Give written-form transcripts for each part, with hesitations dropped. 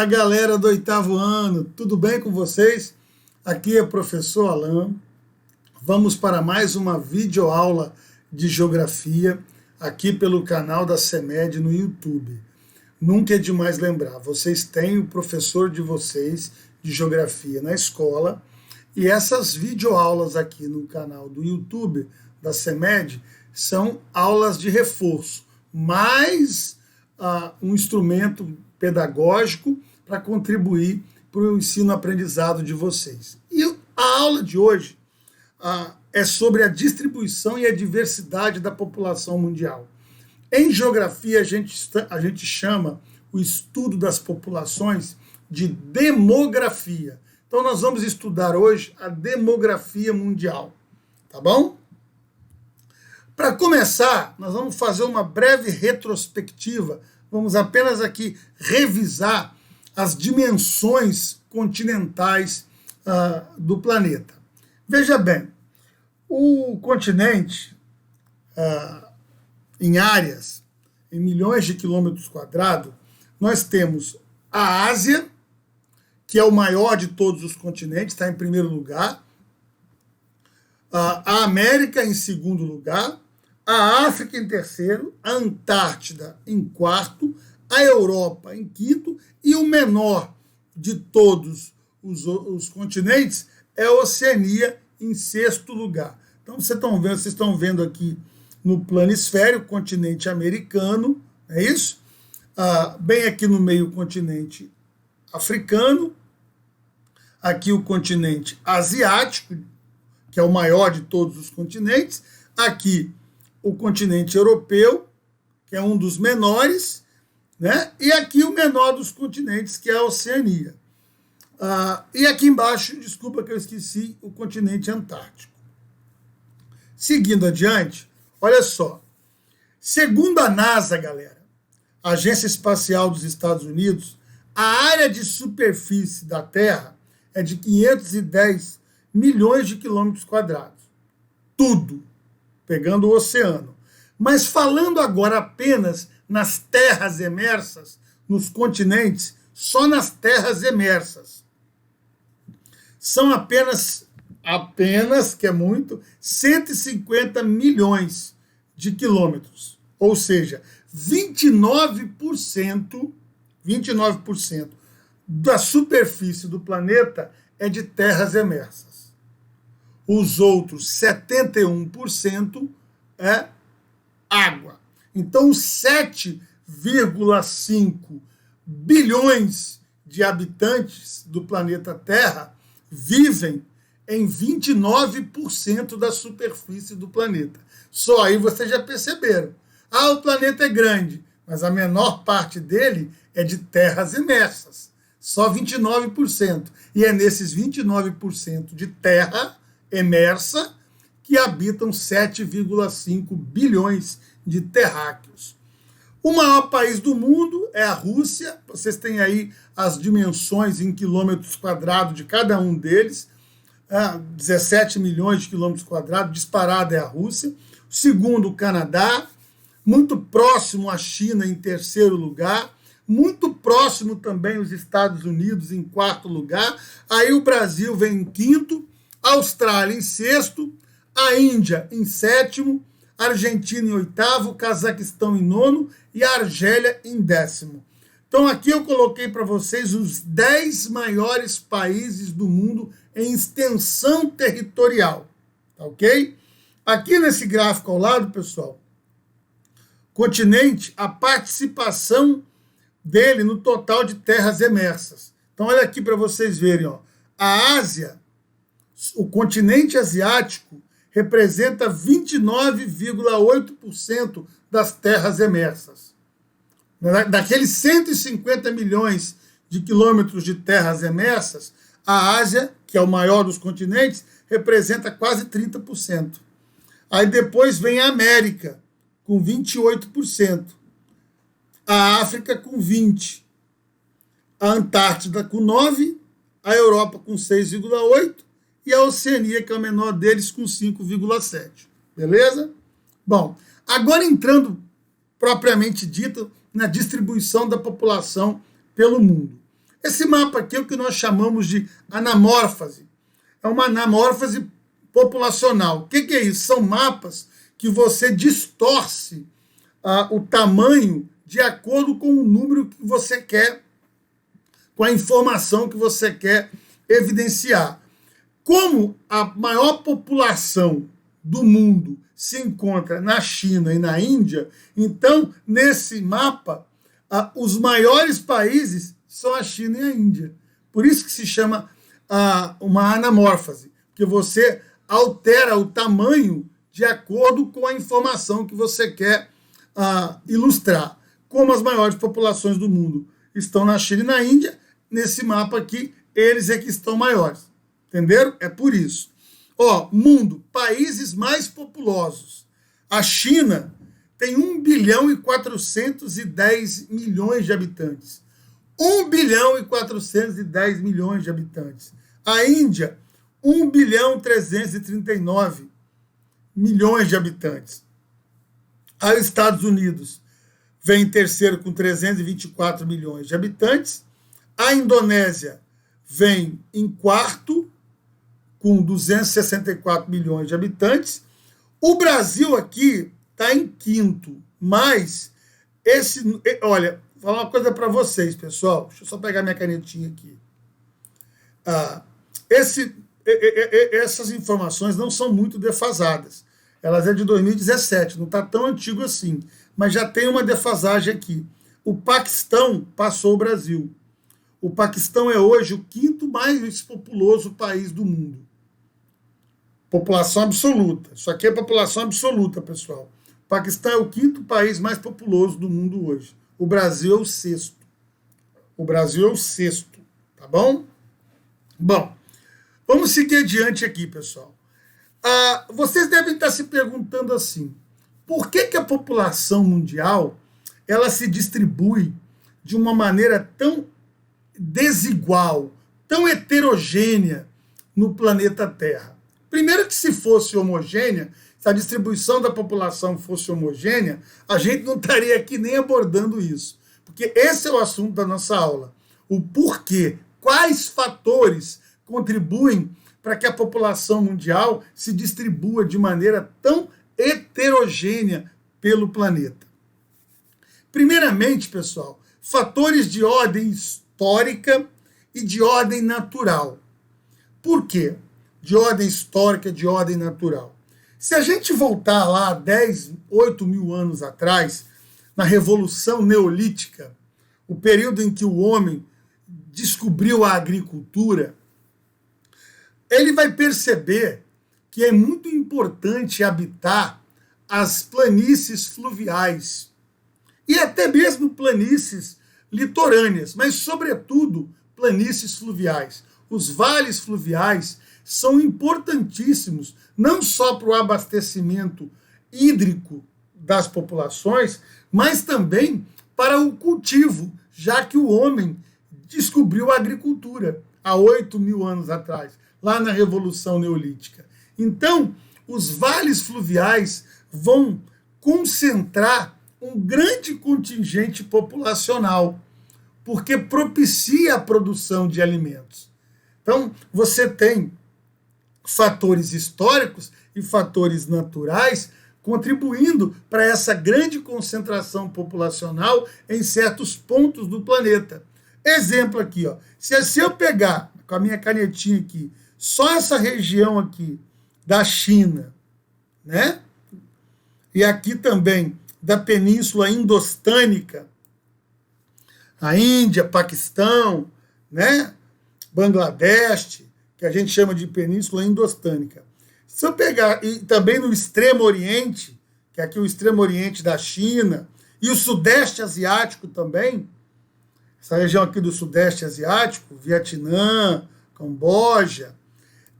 Fala galera do 8º ano, tudo bem com vocês? Aqui é o professor Alan. Vamos para mais uma videoaula de geografia aqui pelo canal da CEMED no YouTube. Nunca é demais lembrar, vocês têm o professor de vocês de geografia na escola e essas videoaulas aqui no canal do YouTube da CEMED são aulas de reforço, mais um instrumento pedagógico para contribuir para o ensino-aprendizado de vocês. E a aula de hoje é sobre a distribuição e a diversidade da população mundial. Em geografia, a gente chama o estudo das populações de demografia. Então, nós vamos estudar hoje a demografia mundial, tá bom? Para começar, nós vamos fazer uma breve retrospectiva. Vamos apenas aqui revisar as dimensões continentais do planeta. Veja bem, o continente, em áreas, em milhões de quilômetros quadrados, nós temos a Ásia, que é o maior de todos os continentes, está em primeiro lugar, a América em segundo lugar, a África em terceiro, a Antártida em quarto, a Europa em quinto e o menor de todos os continentes é a Oceania em sexto lugar. Então vocês estão vendo aqui no planisfério o continente americano, é isso? Bem aqui no meio o continente africano, aqui o continente asiático, que é o maior de todos os continentes, aqui o continente europeu, que é um dos menores, né? E aqui o menor dos continentes, que é a Oceania. E aqui embaixo, desculpa que eu esqueci, o continente antártico. Seguindo adiante, olha só. Segundo a NASA, galera, a Agência Espacial dos Estados Unidos, a área de superfície da Terra é de 510 milhões de quilômetros quadrados. Tudo, pegando o oceano. Mas falando agora apenas nas terras emersas, nos continentes, só nas terras emersas, são apenas, que é muito, 150 milhões de quilômetros. Ou seja, 29% da superfície do planeta é de terras emersas. Os outros 71% é água. Então, 7,5 bilhões de habitantes do planeta Terra vivem em 29% da superfície do planeta. Só aí vocês já perceberam. O planeta é grande, mas a menor parte dele é de terras emersas. Só 29%. E é nesses 29% de terra emersa que habitam 7,5 bilhões de terráqueos. O maior país do mundo é a Rússia. Vocês têm aí as dimensões em quilômetros quadrados de cada um deles. 17 milhões de quilômetros quadrados, disparado é a Rússia. O segundo, o Canadá. Muito próximo a China em terceiro lugar. Muito próximo também os Estados Unidos em quarto lugar. Aí o Brasil vem em quinto. A Austrália em sexto, a Índia em sétimo, a Argentina em oitavo, o Cazaquistão em nono e a Argélia em décimo. Então aqui eu coloquei para vocês os 10 maiores países do mundo em extensão territorial, tá ok? Aqui nesse gráfico ao lado, pessoal, continente, a participação dele no total de terras emersas. Então olha aqui para vocês verem, ó, a Ásia, o continente asiático representa 29,8% das terras emersas. Daqueles 150 milhões de quilômetros de terras emersas, a Ásia, que é o maior dos continentes, representa quase 30%. Aí depois vem a América, com 28%. A África, com 20%. A Antártida, com 9%. A Europa, com 6,8%. E a Oceania, que é o menor deles, com 5,7%. Beleza? Bom, agora entrando propriamente dito na distribuição da população pelo mundo. Esse mapa aqui é o que nós chamamos de anamórfose. É uma anamórfose populacional. O que é isso? São mapas que você distorce o tamanho de acordo com o número que você quer, com a informação que você quer evidenciar. Como a maior população do mundo se encontra na China e na Índia, então, nesse mapa, os maiores países são a China e a Índia. Por isso que se chama uma anamórfose, porque você altera o tamanho de acordo com a informação que você quer ilustrar. Como as maiores populações do mundo estão na China e na Índia, nesse mapa aqui, eles é que estão maiores. Entenderam? É por isso. Mundo, países mais populosos. A China tem 1 bilhão e 410 milhões de habitantes. 1 bilhão e 410 milhões de habitantes. A Índia, 1 bilhão 339 milhões de habitantes. Os Estados Unidos vem em terceiro com 324 milhões de habitantes. A Indonésia vem em quarto com 264 milhões de habitantes. O Brasil aqui está em quinto, mas olha, vou falar uma coisa para vocês, pessoal. Deixa eu só pegar minha canetinha aqui. Essas informações não são muito defasadas. Elas é de 2017, não está tão antigo assim, mas já tem uma defasagem aqui. O Paquistão passou o Brasil. O Paquistão é hoje o quinto mais populoso país do mundo. População absoluta. Isso aqui é população absoluta, pessoal. O Paquistão é o quinto país mais populoso do mundo hoje. O Brasil é o sexto. O Brasil é o sexto, tá bom? Bom, vamos seguir adiante aqui, pessoal. Vocês devem estar se perguntando assim, por que a população mundial ela se distribui de uma maneira tão desigual, tão heterogênea no planeta Terra? Primeiro que se fosse homogênea, se a distribuição da população fosse homogênea, a gente não estaria aqui nem abordando isso. Porque esse é o assunto da nossa aula. O porquê, quais fatores contribuem para que a população mundial se distribua de maneira tão heterogênea pelo planeta. Primeiramente, pessoal, fatores de ordem histórica e de ordem natural. Por quê? De ordem histórica, de ordem natural. Se a gente voltar lá 8 mil anos atrás, na Revolução Neolítica, o período em que o homem descobriu a agricultura, ele vai perceber que é muito importante habitar as planícies fluviais e até mesmo planícies litorâneas, mas, sobretudo, planícies fluviais. Os vales fluviais são importantíssimos, não só para o abastecimento hídrico das populações, mas também para o cultivo, já que o homem descobriu a agricultura há 8 mil anos atrás, lá na Revolução Neolítica. Então, os vales fluviais vão concentrar um grande contingente populacional, porque propicia a produção de alimentos. Então, você tem fatores históricos e fatores naturais contribuindo para essa grande concentração populacional em certos pontos do planeta. Exemplo aqui, se eu pegar com a minha canetinha aqui, só essa região aqui da China, né? E aqui também da Península Indostânica, a Índia, Paquistão, né? Bangladesh, que a gente chama de Península Indostânica. Se eu pegar, e também no Extremo Oriente, que é aqui o Extremo Oriente da China, e o Sudeste Asiático também, essa região aqui do Sudeste Asiático, Vietnã, Camboja,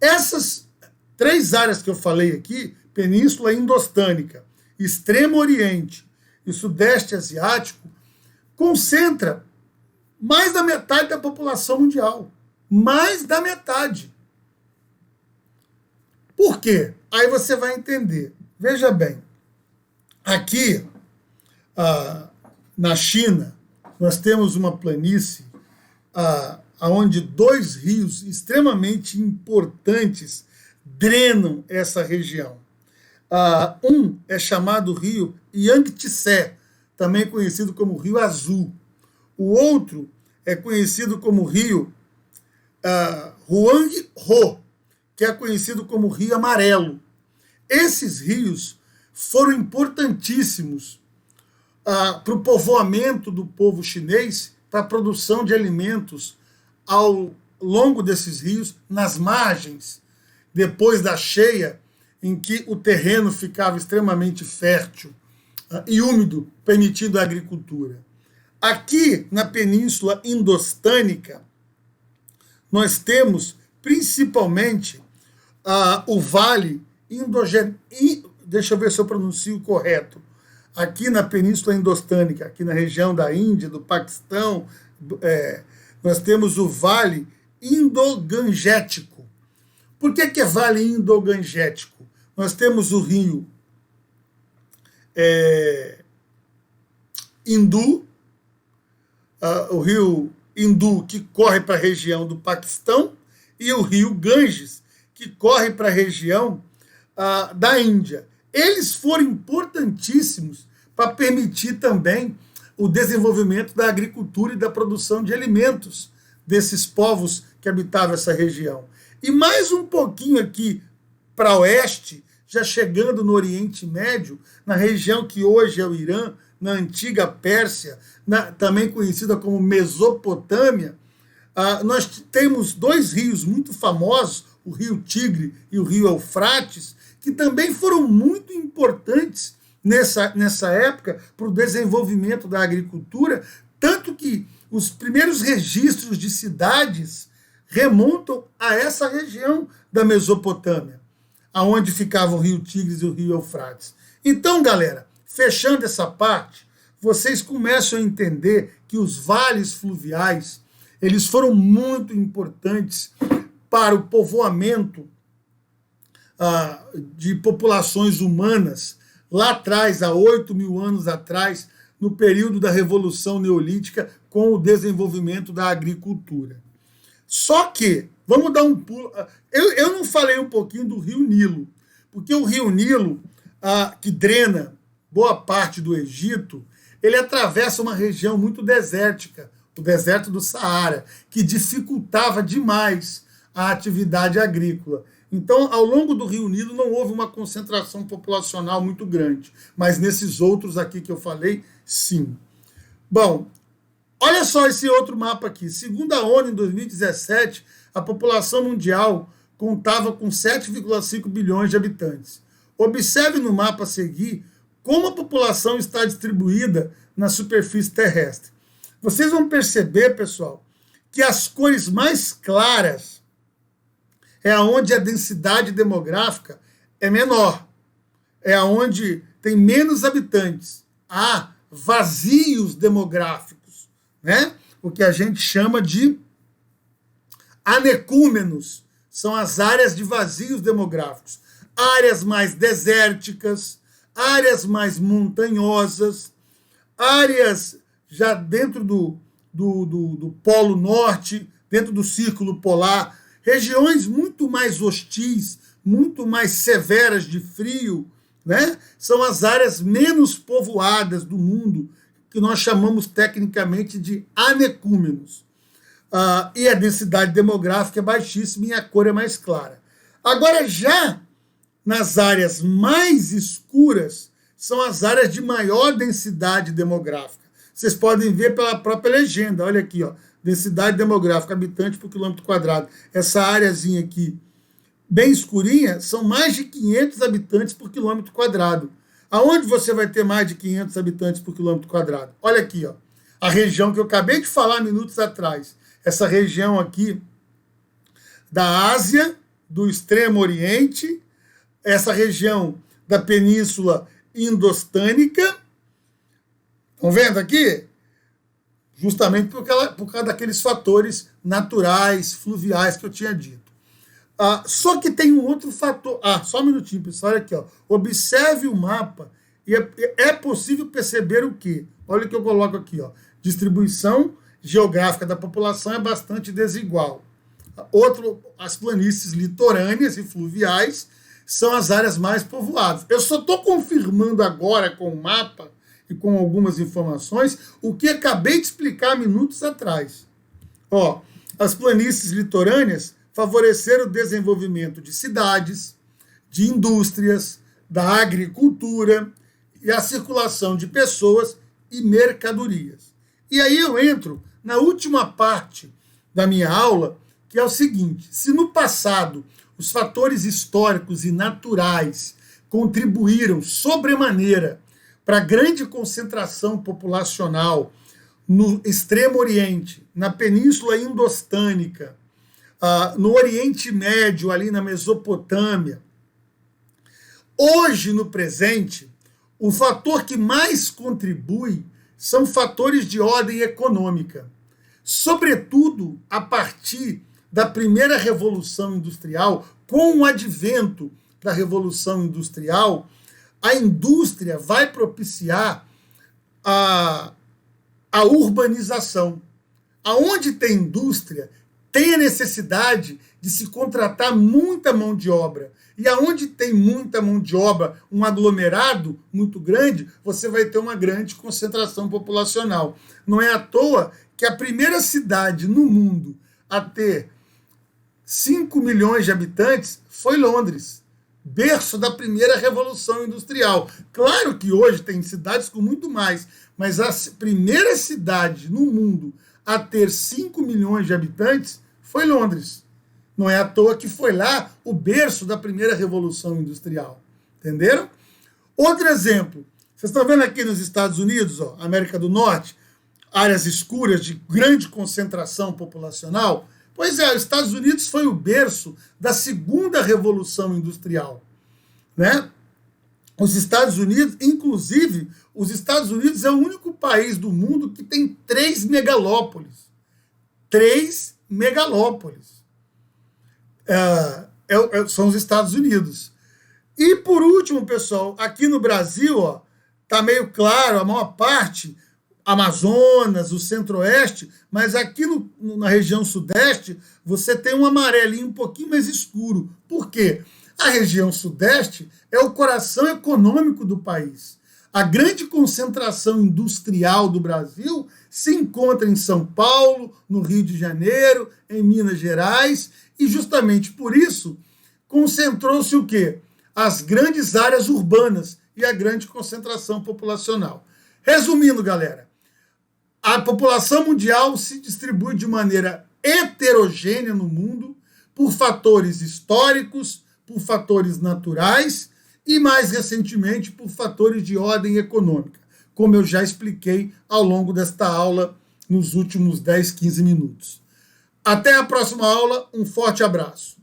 essas 3 áreas que eu falei aqui, Península Indostânica, Extremo Oriente e Sudeste Asiático, concentra mais da metade da população mundial. Mais da metade. Por quê? Aí você vai entender. Veja bem, aqui na China, nós temos uma planície onde dois rios extremamente importantes drenam essa região. Um é chamado rio Yangtze, também conhecido como Rio Azul. O outro é conhecido como rio Huanghe, que é conhecido como Rio Amarelo. Esses rios foram importantíssimos para o povoamento do povo chinês, para a produção de alimentos ao longo desses rios, nas margens, depois da cheia, em que o terreno ficava extremamente fértil e úmido, permitindo a agricultura. Aqui, na Península Indostânica, nós temos principalmente o Vale deixa eu ver se eu pronuncio correto. Aqui na Península Indostânica, aqui na região da Índia, do Paquistão, nós temos o Vale Indo-Gangético. Por que é Vale Indo-Gangético? Nós temos o rio Hindu, o rio Hindu, que corre para a região do Paquistão, e o rio Ganges, que corre para a região da Índia. Eles foram importantíssimos para permitir também o desenvolvimento da agricultura e da produção de alimentos desses povos que habitavam essa região. E mais um pouquinho aqui para oeste, já chegando no Oriente Médio, na região que hoje é o Irã, na antiga Pérsia, também conhecida como Mesopotâmia, nós temos dois rios muito famosos, o rio Tigre e o rio Eufrates, que também foram muito importantes nessa época para o desenvolvimento da agricultura, tanto que os primeiros registros de cidades remontam a essa região da Mesopotâmia, aonde ficava o rio Tigres e o rio Eufrates. Então, galera, fechando essa parte, vocês começam a entender que os vales fluviais, eles foram muito importantes para o povoamento de populações humanas, lá atrás, há 8.000 anos atrás, no período da Revolução Neolítica, com o desenvolvimento da agricultura. Só que, vamos dar um pulo, eu não falei um pouquinho do Rio Nilo, porque o Rio Nilo, que drena boa parte do Egito, ele atravessa uma região muito desértica, o deserto do Saara, que dificultava demais a atividade agrícola. Então, ao longo do Rio Nilo não houve uma concentração populacional muito grande, mas nesses outros aqui que eu falei, sim. Bom, olha só esse outro mapa aqui. Segundo a ONU, em 2017, a população mundial contava com 7,5 bilhões de habitantes. Observe no mapa a seguir como a população está distribuída na superfície terrestre. Vocês vão perceber, pessoal, que as cores mais claras é onde a densidade demográfica é menor, é onde tem menos habitantes. Há vazios demográficos, né? O que a gente chama de anecúmenos, são as áreas de vazios demográficos. Áreas mais desérticas, áreas mais montanhosas, áreas já dentro do Polo Norte, dentro do Círculo Polar, regiões muito mais hostis, muito mais severas de frio, né? São as áreas menos povoadas do mundo, que nós chamamos tecnicamente de anecúmenos. E a densidade demográfica é baixíssima e a cor é mais clara. Agora, já nas áreas mais escuras, são as áreas de maior densidade demográfica. Vocês podem ver pela própria legenda, olha aqui, ó, densidade demográfica, habitante por quilômetro quadrado. Essa áreazinha aqui, bem escurinha, são mais de 500 habitantes por quilômetro quadrado. Aonde você vai ter mais de 500 habitantes por quilômetro quadrado? Olha aqui, ó, a região que eu acabei de falar minutos atrás. Essa região aqui da Ásia, do Extremo Oriente, essa região da Península Indostânica. Estão vendo aqui? Justamente por causa daqueles fatores naturais, fluviais que eu tinha dito. Só que tem um outro fator. Só um minutinho, pessoal. Olha aqui, ó. Observe o mapa e é possível perceber o quê? Olha o que eu coloco aqui, ó. Distribuição geográfica da população é bastante desigual. Outro, as planícies litorâneas e fluviais são as áreas mais povoadas. Eu só estou confirmando agora com o mapa e com algumas informações o que acabei de explicar minutos atrás. Ó, as planícies litorâneas favoreceram o desenvolvimento de cidades, de indústrias, da agricultura e a circulação de pessoas e mercadorias. E aí eu entro na última parte da minha aula, que é o seguinte: se no passado os fatores históricos e naturais contribuíram sobremaneira para a grande concentração populacional no Extremo Oriente, na Península Indostânica, no Oriente Médio, ali na Mesopotâmia, hoje, no presente, o fator que mais contribui são fatores de ordem econômica, sobretudo a partir da primeira Revolução Industrial. Com o advento da Revolução Industrial, a indústria vai propiciar a urbanização. Aonde tem indústria, tem a necessidade de se contratar muita mão de obra. E aonde tem muita mão de obra, um aglomerado muito grande, você vai ter uma grande concentração populacional. Não é à toa que a primeira cidade no mundo a ter 5 milhões de habitantes foi Londres, berço da primeira Revolução Industrial. Claro que hoje tem cidades com muito mais, mas a primeira cidade no mundo a ter 5 milhões de habitantes foi Londres. Não é à toa que foi lá o berço da primeira Revolução Industrial. Entenderam? Outro exemplo. Vocês estão vendo aqui nos Estados Unidos, ó, América do Norte, áreas escuras de grande concentração populacional? Pois é, os Estados Unidos foi o berço da segunda Revolução Industrial, né? Os Estados Unidos, inclusive, os Estados Unidos é o único país do mundo que tem 3 megalópolis. 3 megalópolis. São os Estados Unidos. E, por último, pessoal, aqui no Brasil, ó, tá meio claro, a maior parte, Amazonas, o Centro-Oeste, mas aqui na região Sudeste, você tem um amarelinho um pouquinho mais escuro. Por quê? A região Sudeste é o coração econômico do país. A grande concentração industrial do Brasil se encontra em São Paulo, no Rio de Janeiro, em Minas Gerais, e justamente por isso concentrou-se o quê? As grandes áreas urbanas e a grande concentração populacional. Resumindo, galera, a população mundial se distribui de maneira heterogênea no mundo por fatores históricos, por fatores naturais e, mais recentemente, por fatores de ordem econômica, como eu já expliquei ao longo desta aula nos últimos 10, 15 minutos. Até a próxima aula, um forte abraço.